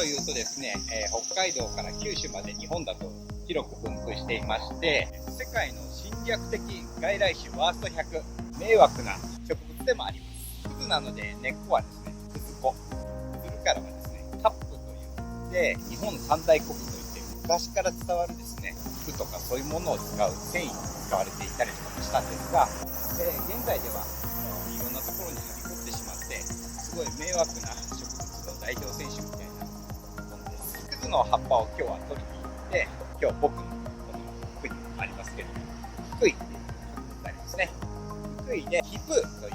というとですね、北海道から九州まで日本だと広く分布していまして、世界の侵略的外来種ワースト100、迷惑な植物でもあります。クズなので根っこはですね、クズコ。つるからはですね、カップというで、日本三大国といって昔から伝わるですね、服とかそういうものを使う繊維に使われていたりとかもしたんですが、現在ではいろんなところにはびこってしまって、すごい迷惑な植物の代表選手みたいなものです。クズの葉っぱを今日は取りに行って、今日僕のこの福井もありますけども、福井っていう植物がありますね。福井でヒプーという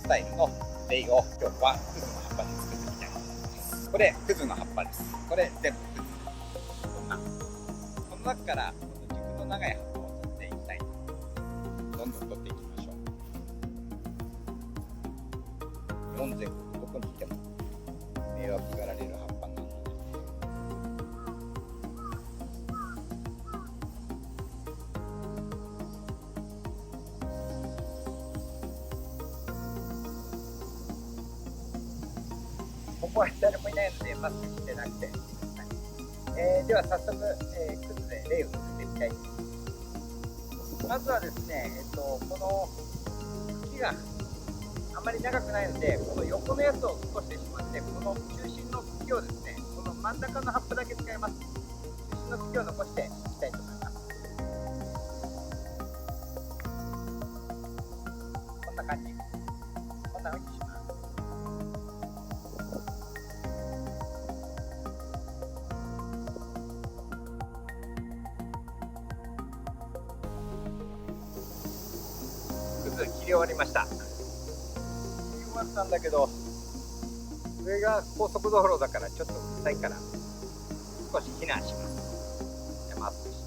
スタイルのレイを今日はクズの葉っぱで作ってみたいと思います。これクズの葉っぱです。これ全部クズ。この中からこの軸の長い葉っぱを取っていきたいと思います。どんどん取っていきましょう。4前後どこにいても迷惑がられる葉っぱなので、ここは誰もいないのでマスクしてなくて、では早速、クズでレイを作ってみたいと思います。まずはですね、この茎があまり長くないので、この横のやつを残してしまって、この中心の茎をですね、この真ん中の葉っぱだけ使います。中心の茎を残していきたいと思います。こんな感じ。こんな風にします。切り終わりました。切り終わったんだけど、上が高速道路だからちょっとうるさいから少し避難します。じゃあマスクして。